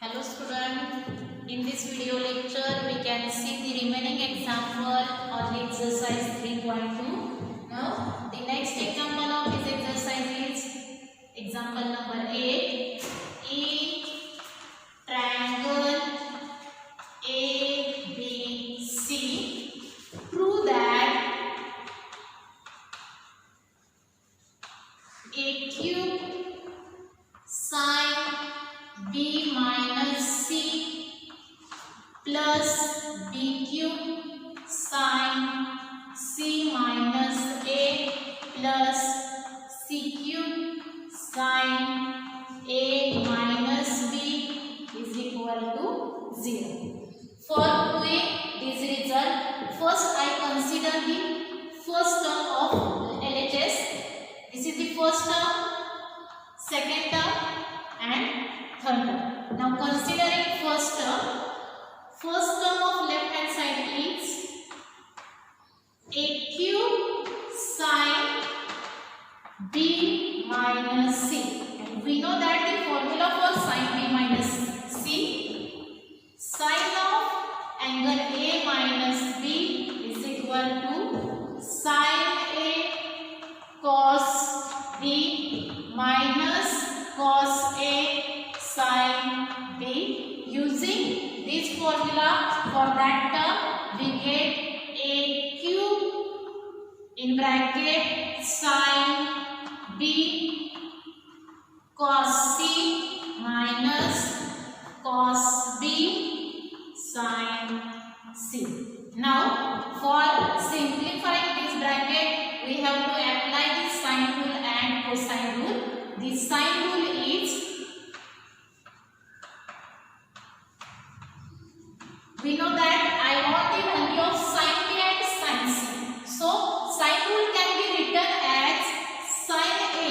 Hello student, in this video lecture we can see the remaining example on the exercise 3.2. Now the next example of this exercise is example number 8. A triangle ABC, prove that a cube sine b minus c plus b cube sine c minus a plus c cube sine a minus b is equal to 0. For doing this result, first I consider the first term of LHS. This is the first term, second term and third term. Now considering first term of left hand side is a cube sine b minus c. And we know that the formula for sine b minus c, sine of angle a minus b is equal to sine a cos b minus cos a sine b. Using this formula for that term, we get a cube in bracket sine b cos c minus cos b sine c. Now for simplifying this bracket, we have to apply the sine rule and cosine rule. The sine rule is, we know that I want the value of sine b and sine c. So sine rule can be written as sine a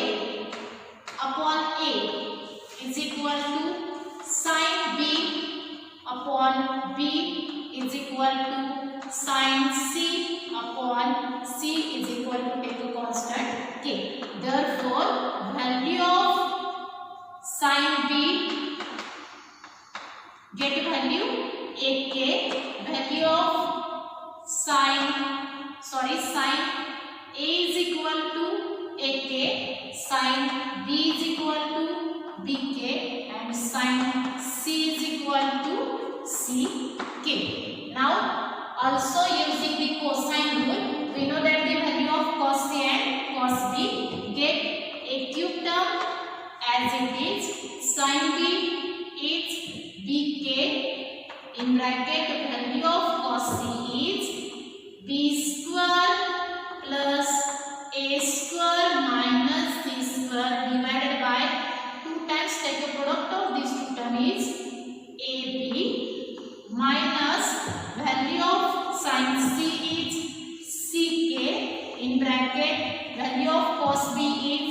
upon a is equal to sine b upon b is equal to sine c upon c is equal to, take a constant k. Therefore, value of sine b, get value ak, value of sine a is equal to ak, sine b is equal to bk and sine c is equal to ck. Now also using the cosine rule, we know that the value of cos a and cos b, get a cube term as it is, sine b is bk, in bracket value of cos c is b square plus a square minus c square divided by 2 times, take a product of these two terms is ab minus value of sin c is ck, in bracket value of cos b is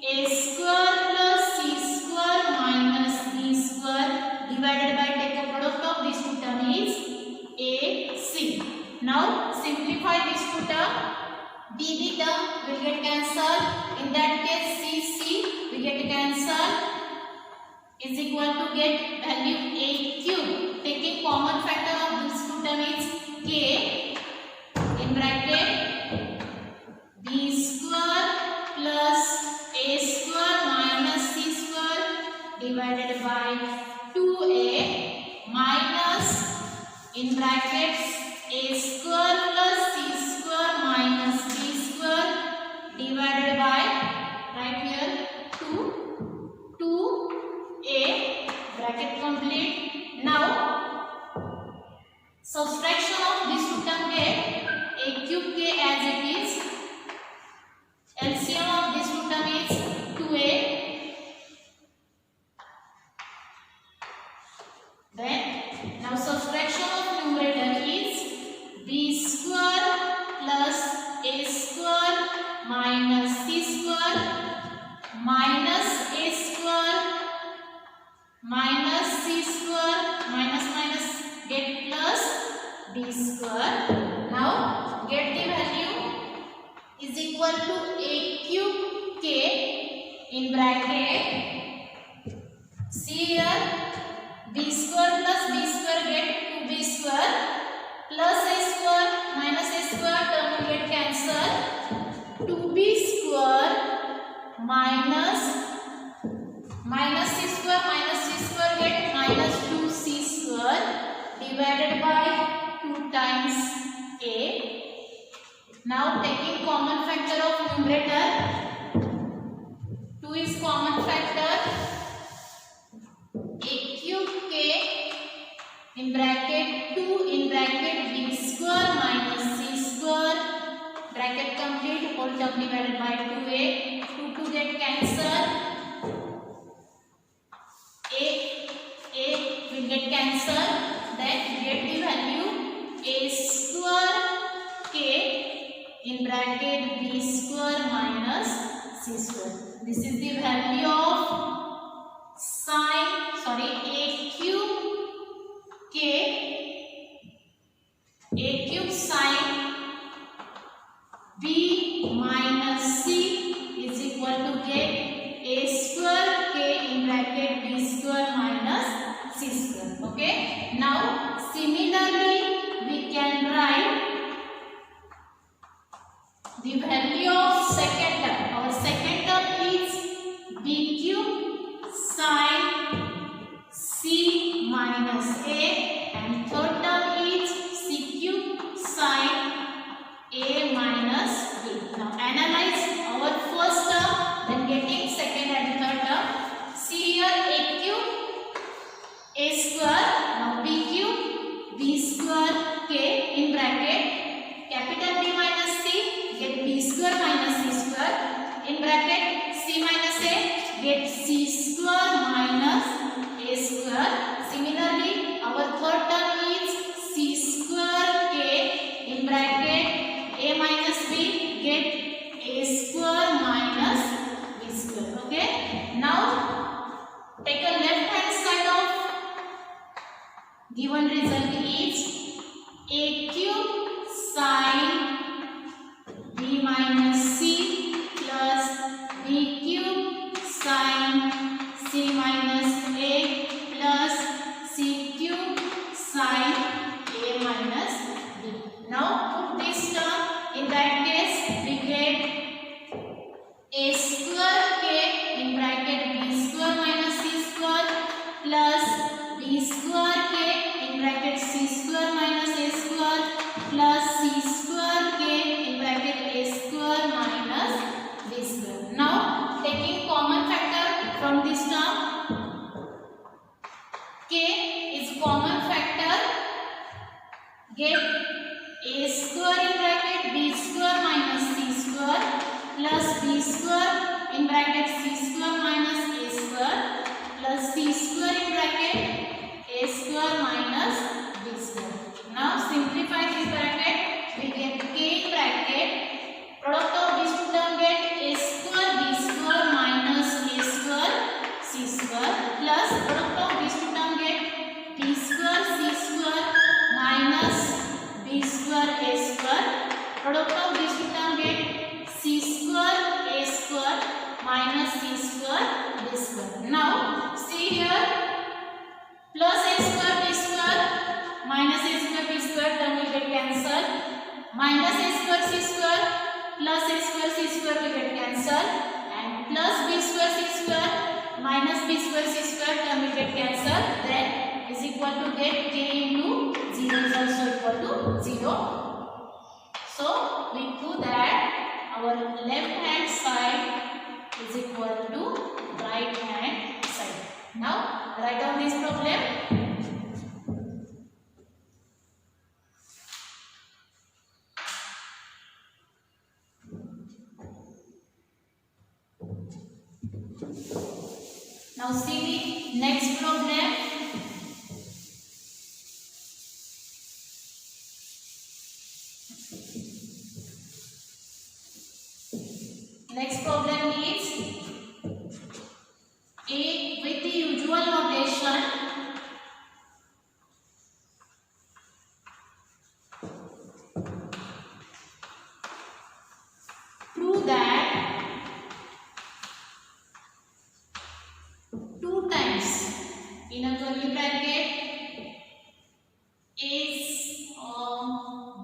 a square plus c square minus b square divided by, take a product of these two terms is ac. Now simplify these two terms. bb term will get cancelled. In that case c will get cancelled, is equal to get value a cube. Taking common factor of these two terms is k, in bracket b square plus a square minus c square divided by 2a minus, in brackets a square plus c square minus b square divided by, right here 2a, bracket complete. Now subtraction of this two term, get a cube k as it is, LCM of this two term is 2a. Then now subtraction of numerator is b square plus a square minus c square minus a square minus c square, minus get plus b square. Now get the value is equal to a cube k, in bracket see here b Now taking common factor of numerator, 2 is common factor, a cube k in bracket 2 in bracket b square minus c square, bracket complete, whole term divided by 2a, 2 get cancelled, a will get cancelled, then get the value a square k in bracket b square minus c square. This is the value of a cube sine b minus c is equal to get a square k in bracket b square minus c square. Okay. Now similarly we can write the value of second term. Our second term is b cube sine c minus a, and third term is c cube sine a minus b. Now analyze our first term, then getting second and third term. See here a cube a square, now b cube b square k in bracket capital B minus c, get b square minus c square in bracket c minus a, get c square minus a square. Similarly our third term is c square k in bracket a minus b, get a square minus b square. Okay. Now take a left hand side of given result is a cube sine b minus c plus b cube sine c minus a plus c cube sine a minus b. Now put this term, in that case we get a square k in bracket b square minus c square plus b square k in bracket c square minus a square plus c square k in bracket a square minus b square. Now taking common factor from this term, k is common factor, get a square in bracket b square minus c square plus b square in bracket c square minus a square plus c square in bracket a square minus b square. Now simplify this bracket, we get k in bracket, product of these two terms get a square b square minus a square c square plus product of these two terms get b square c square minus b square a square, product of these two terms get c square a square minus c square b square. Now see here, plus a square b square minus a square b square term will get cancelled, minus a square c square plus a square c square will get cancelled, and plus b square c square minus b square c square term will get cancelled, then is equal to get k into 0 is also equal to 0. So we do that our left hand side is equal to right hand side. Now write down this problem. Now see the next problem. Next problem is a with the usual notation. Prove that 2 times in a curly bracket is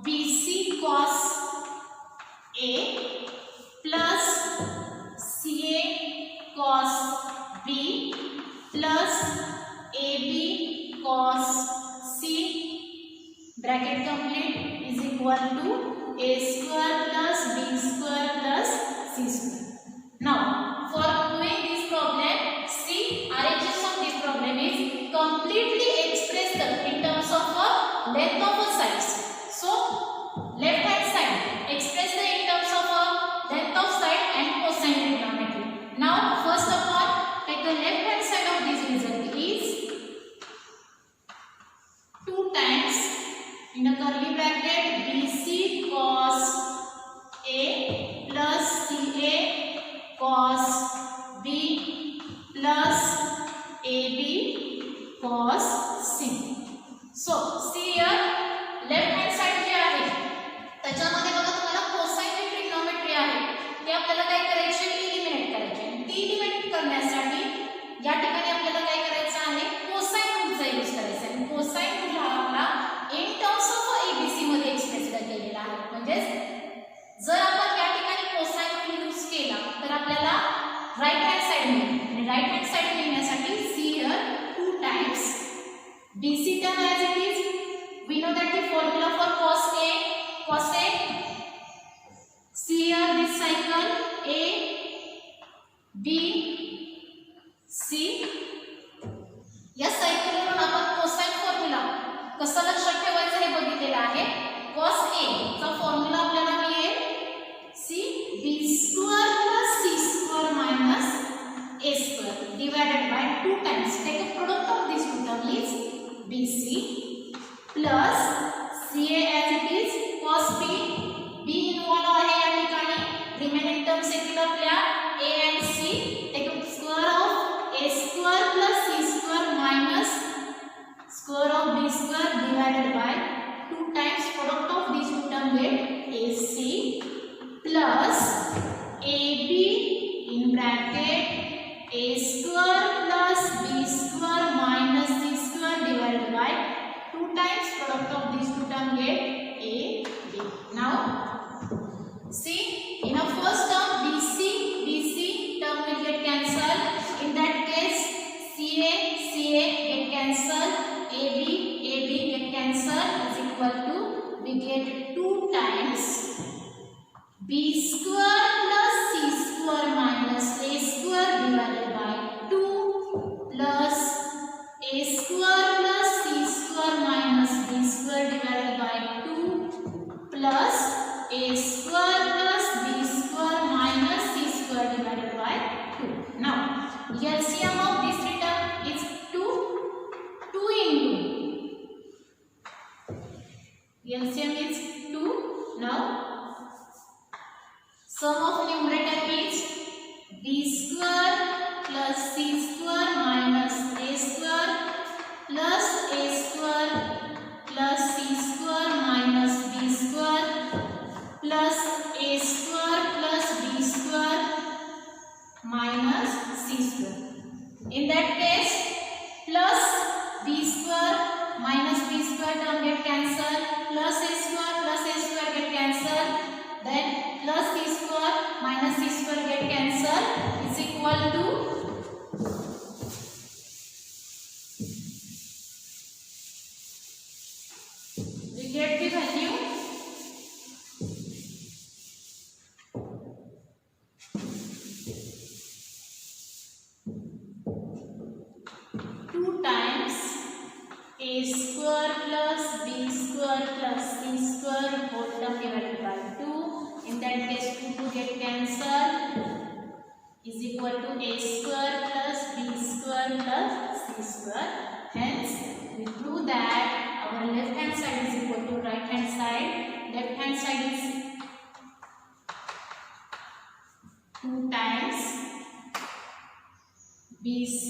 BC cos A plus CA cos B plus AB cos C, bracket complete, is equal to a square plus b square plus c square. Now, for doing this problem, see, RHS of this problem is completely expressed in terms of a length of a sides. So, left hand side express in terms of a length of side and cosine trigonometry. Now, first of all, take the left hand side of this result is 2 times in a curly bracket BC cos A plus CA cos B plus AB cos C. So, see here, left hand side जे आहे त्याच्यामध्ये बघा तुम्हाला cosine trigonometry आहे ते आपल्याला काय करायचे, eliminate करायचे. ती इलिमिनेट करण्यासाठी या ठिकाणी आपल्याला काय करायचं आहे, कोसाइन रूलचा यूज करायचा आहे. कोसाइन रूल हा आपला इन टर्म्स ऑफ ABC मध्ये एक्सप्रेस केलेला आहे. म्हणजे जर आपण या ठिकाणी कोसाइन रूल यूज केला तर आपल्याला राइट हँड साइड मिळेल. आणि राइट हँड साइड मिळण्यासाठी see here 2 times BC term as it is, we know that the formula for cos A, see here this cycle A, B, C. या cycle वरून आपण cosine formula कसं लक्षात ठेवायचं हे बघितलेलं आहे. cos A चा फॉर्म्युला आपल्याला मिळेल C B square plus C square minus A square divided by 2 times. Take a product of these two terms is BC plus CA as it is cos B. B involve आहे या ठिकाणी. Remaining terms येतील आपल्या A and C. Take a square of A square plus C square minus square of B square divided by 2 times product of these two terms get AC plus AB in bracket A square plus B square minus C square divided by 2 times product of these two terms get AB. Now, see, in a first term BC term will get cancelled. In that case, CA get cancelled. AB get cancelled is equal to, we get 2 times B square plus C square minus A square divided by 2 plus A square plus C square minus B square divided by 2 plus A square plus B square minus C square divided by 2. Now, LCM of this term is 2 into. LCM is 2. Now, sum of numerator is B square plus C square minus A square plus A square plus C square minus B square plus A square plus B square minus C square. In that case, plus B square minus B square term get cancelled, plus A square get cancelled, then plus C square minus C square get cancelled is equal to we get the value 2 times A square plus B square plus C square whole term divided by 2. In that case, 2 get cancelled is equal to A square plus B square plus C square. Hence, we prove that our left hand side is equal to right hand side. Left hand side is 2 times BC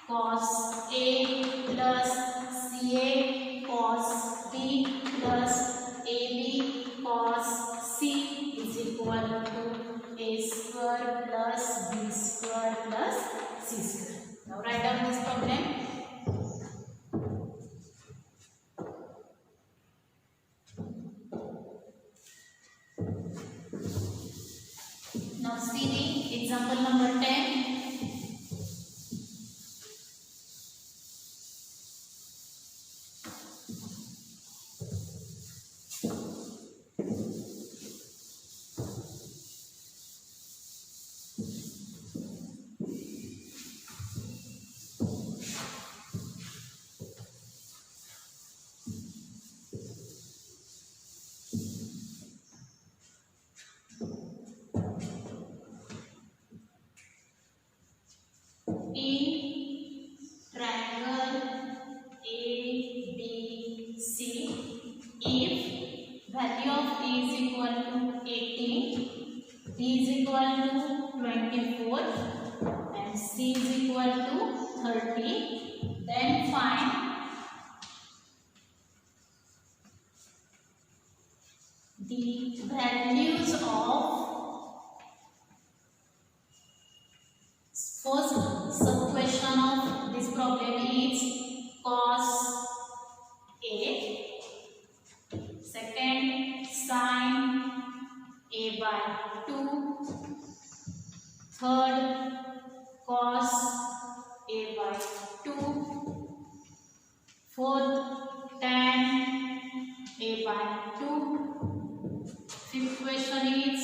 cos A plus CA cos B plus AB cos C is equal to A square plus B square plus C square. Now write down this problem. Now see the example number 10. value of A is equal to 18, B is equal to 24 and C is equal to 30. Then find the values of first sub question of this problem is cos A, second sin A by 2, third cos A by 2, fourth tan A by 2, fifth question is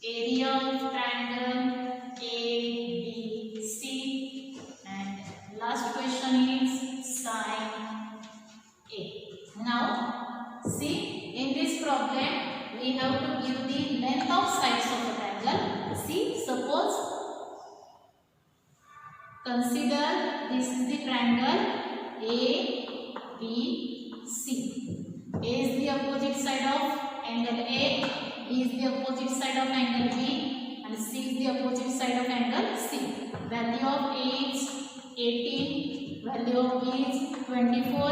area of triangle ABC, and last question is sin A. Now see, in this problem we have to give the length of sides of a triangle. See, suppose consider this is the triangle ABC. A is the opposite side of angle A, B is the opposite side of angle B, and C is the opposite side of angle C. Value of A is 18, value of B is 24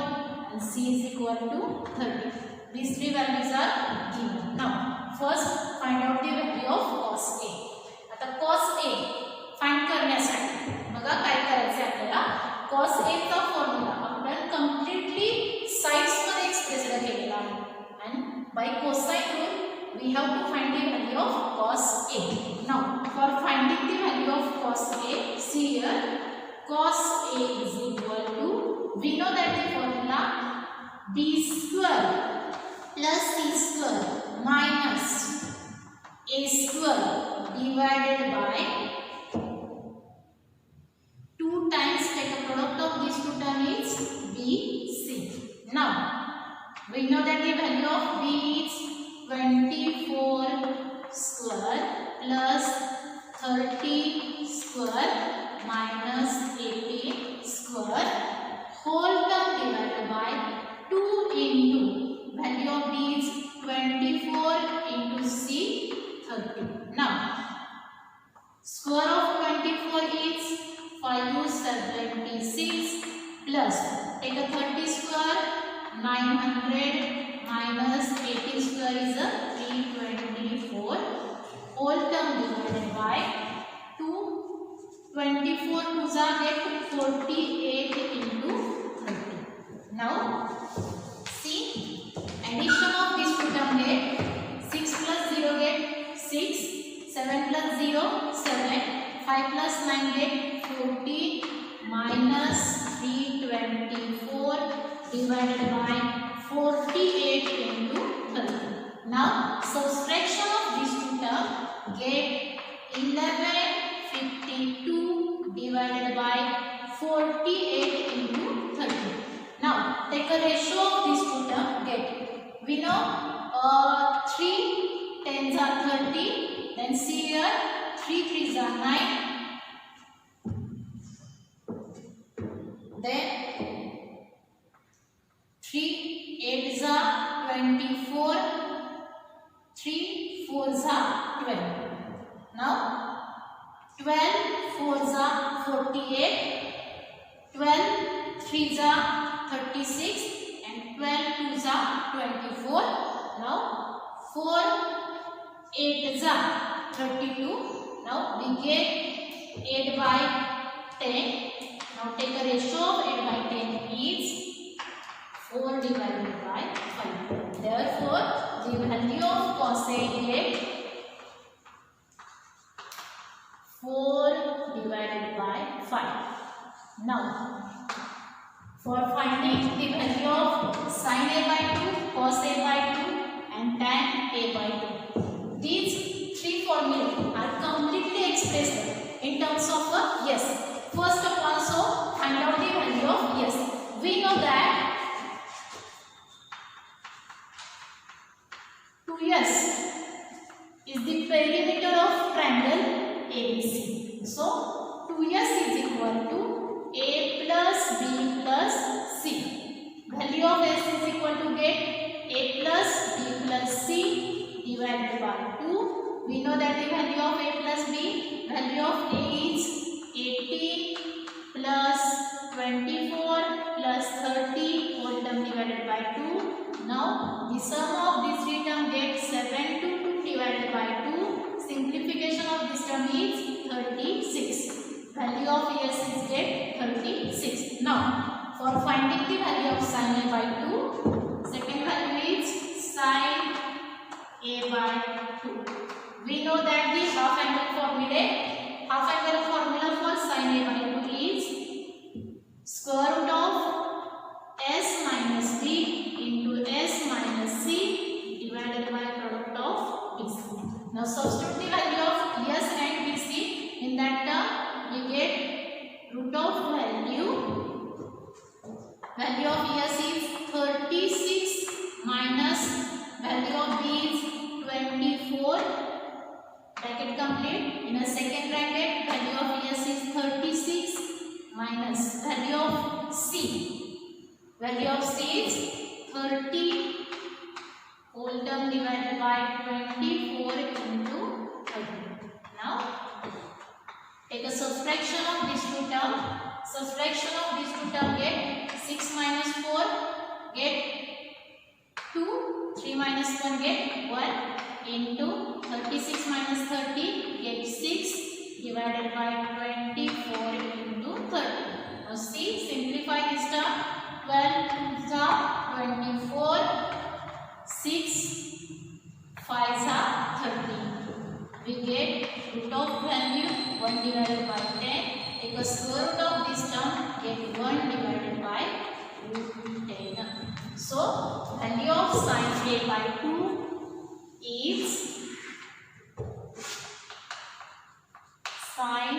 and C is equal to 30. These three values are given. Now first find out the value of cos A. आता cos A find करण्यासाठी बघा काय करायचे आपल्याला, cos A चा formula आपण completely sides मध्ये express केलेला आहे and by cosine rule we have to find the value of cos A. Now for finding the value of cos A, see here cos A is equal to, we know that the formula B square plus C square minus A square divided by 2 times, take a product of these two terms is BC. Now we know that the value of B is 24 square plus 30 square minus 80 square whole term divided by 2 into value of B is 24 into C 30. Now square of 24 is 576 plus take a 30 square 900 minus 80 square is a 324 whole term divided by 2, 24 2s are get 48 into 30. Now see, addition of these two term get 6 plus 0 get 6, 7 plus 0 7, 5 plus 9 get 40 minus 324 divided by 48 into 30. Now subtraction of these two terms get 1152 divided by 48 into 30. Now take a ratio of these two terms get, we know 3 tens are 30, then see here 3 3s are 9, then 3 8s are 24, 3 4s are 12. Now 12 4s are 48, 12 3s are 36 and 12 2s are 24. Now 4 8s are 32. Now we get 8 by 10. Now take a ratio of 8 by 10 is 4 divided by 5. Therefore, the value of cos A is 4 divided by 5. Now, for finding the value of sin A by 2, cos A by 2 and tan A by 2, these three formulas are completely expressed in terms of a yes. First of all, so find out the value of yes. We know that 2s is the perimeter of triangle ABC. So 2s is equal to A plus B plus C. Value of S is equal to get A plus B divided by 2. We know that the value of a plus b, value of a is 18 plus 24 plus 30 whole term divided by 2. Now the sum of these three terms gets 7 to 2 divided by 2. Simplification of this term is 36. Value of s is get 36. Now for finding the value of sin a by 2, second value is sin a by 2. We know that the half angle formula for sin a by 2 is square root of s minus b into s minus c divided by product of bc. Now substitute the value of s and bc in that term. We get root of value of s is 36 minus value of b is 24. Bracket complete. In a second bracket, value of s is 36 minus value of c. Value of c is 30 whole term divided by 24 into 30. Now take a subtraction of these two terms. Subtraction of these two terms get 6 minus 4 get 2. 3 minus 1 get 1 into 36 minus 30 get 6 divided by 24 into 30. Now see, simplify this term. 12 2s are 24, 6 5s are 30. We get root of value 1 divided by 10. Take a square root of this term, get 1 divided by root 10. So value of sin a by 2 is sin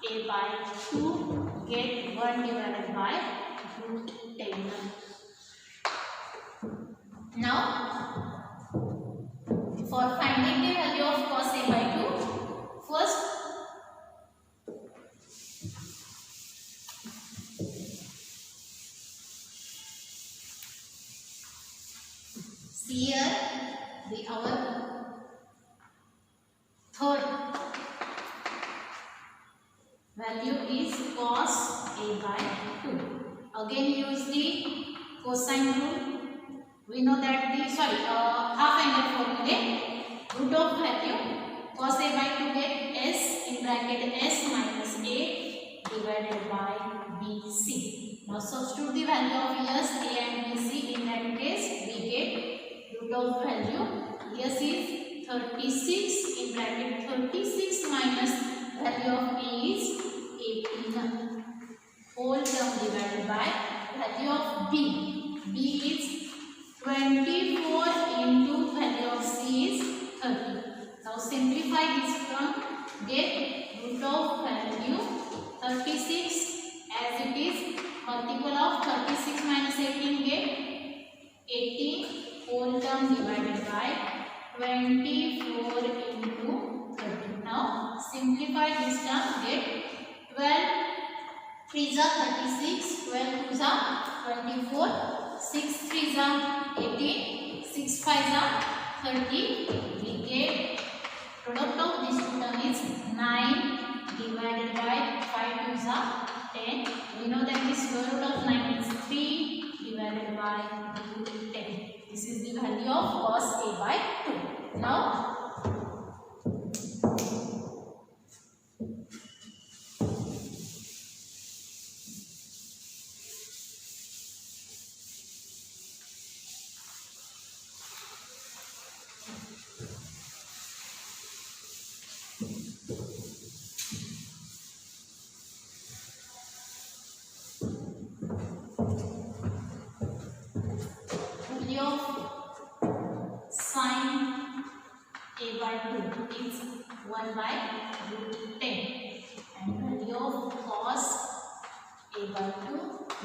a by 2 get 1 divided by root 10. Now for finding the value of cos a by 2, first see here our third value is cos a by 2. Again use the cosine rule. We know that the half angle formula. Root of value cos a by 2 get s in bracket s minus a divided by bc. Now substitute the value of s, a and bc. In that case we get root of value s is 36 in bracket 36 minus value of a is 18 whole term divided by value of b. b is 24 into value of c is 30. Now simplify this term, get root of value 36 as it is multiple of 36 minus 18 get 18 whole term divided by 24 into 30. Now simplify this term, get 12 3s are 36, 12 2s are 24, 6 3s are 18, 6 5s are 30. We get product of this two term is 9 divided by 5 2s are 10. We know that the square root of 9 is 3 divided by root 10. This is the value of cos a by 2. Now value of sin a by 2 is 1 by root 10 and value of cos a by 2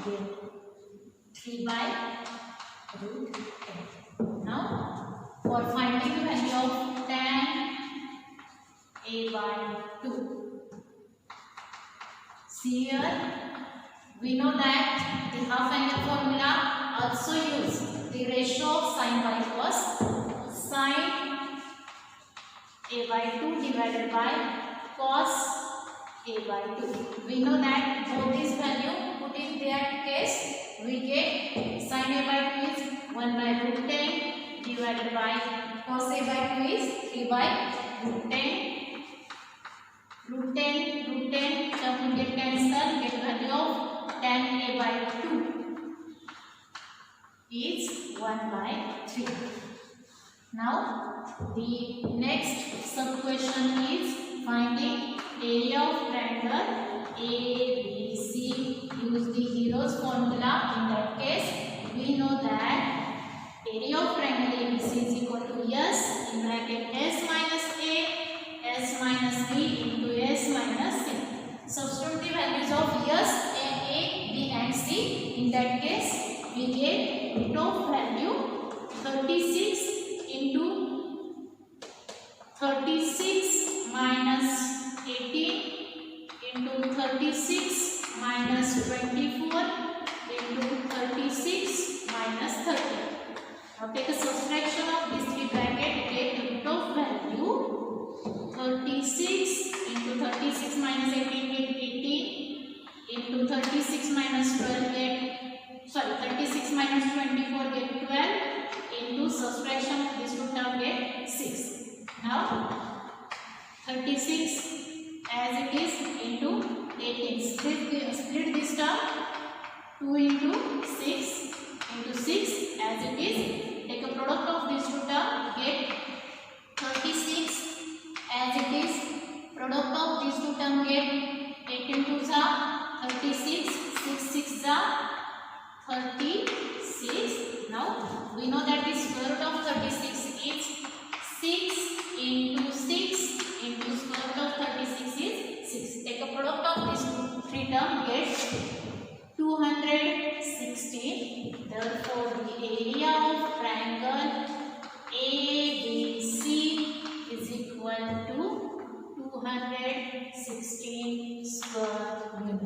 get 3 by root 10. Now for finding the value of tan a by 2, see here we know that the half angle formula also use the ratio of sin by cos. Sin a by 2 divided by cos a by 2. We know that both this value put in their case, we get sin a by 2 is 1 by root 10 divided by cos a by 2 is 3 by root 10. Root 10 term will get cancelled, get value of tan a by 2 is 1 by 3. Now the next sub question is finding area of triangle ABC. Use the heroes formula. In that case, we know that area of triangle ABC is equal to S in bracket S minus A, S minus B into S minus C. Substitute the values of S, A, B and C. In that case, we get root of value 36 into 36 minus 18 into 36 minus 24 into 36 minus 30. Now take a subtraction of these three brackets, get root of value 36 into 36 minus 18 get 18 into 36 minus 12 get 36 minus 24 get 12 into subtraction of this two term get 6. Now 36 as it is into 18. Split this term 2 into 6 into 6 as it is. Take a product of these two term get 36 as it is. Product of these two term get 18 2s are 36, 6 6s are 36. Now we know that the square root of 36 is 6 into 6 into square root of 36 is 6. Take a product of these three terms gets 216. Therefore, the area of triangle ABC is equal to 216 square unit.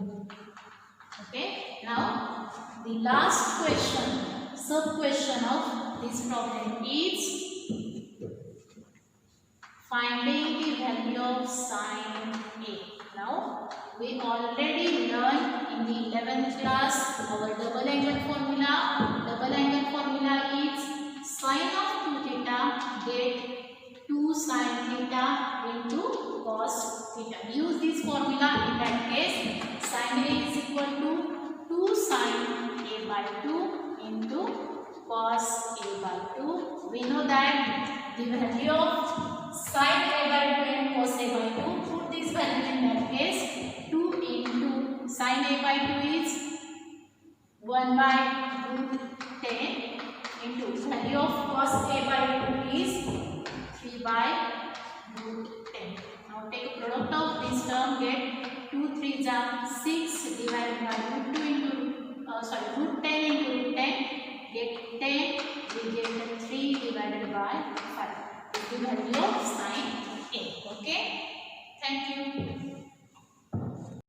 Okay. Now, the last question, sub question of this problem is finding the value of sin A. Now, we already learned in the 11th class our double angle formula. Double angle formula is sin of 2 theta get 2 sin theta into cos theta. Use this formula. In that case, sin A is equal to 2 sin A by 2 into cos A by 2. We know that the value of sin A by 2 and cos A by 2, put this value in that case, 2 into sin A by 2 is 1 by root 10 into value of cos A by 2 is 3 by root 10. Now take a product of this term, get 2 3s are 6 divided by root 2 into root 10 into root 10 get 10, we get 3 divided by 5. The value of sin A. Okay. Thank you.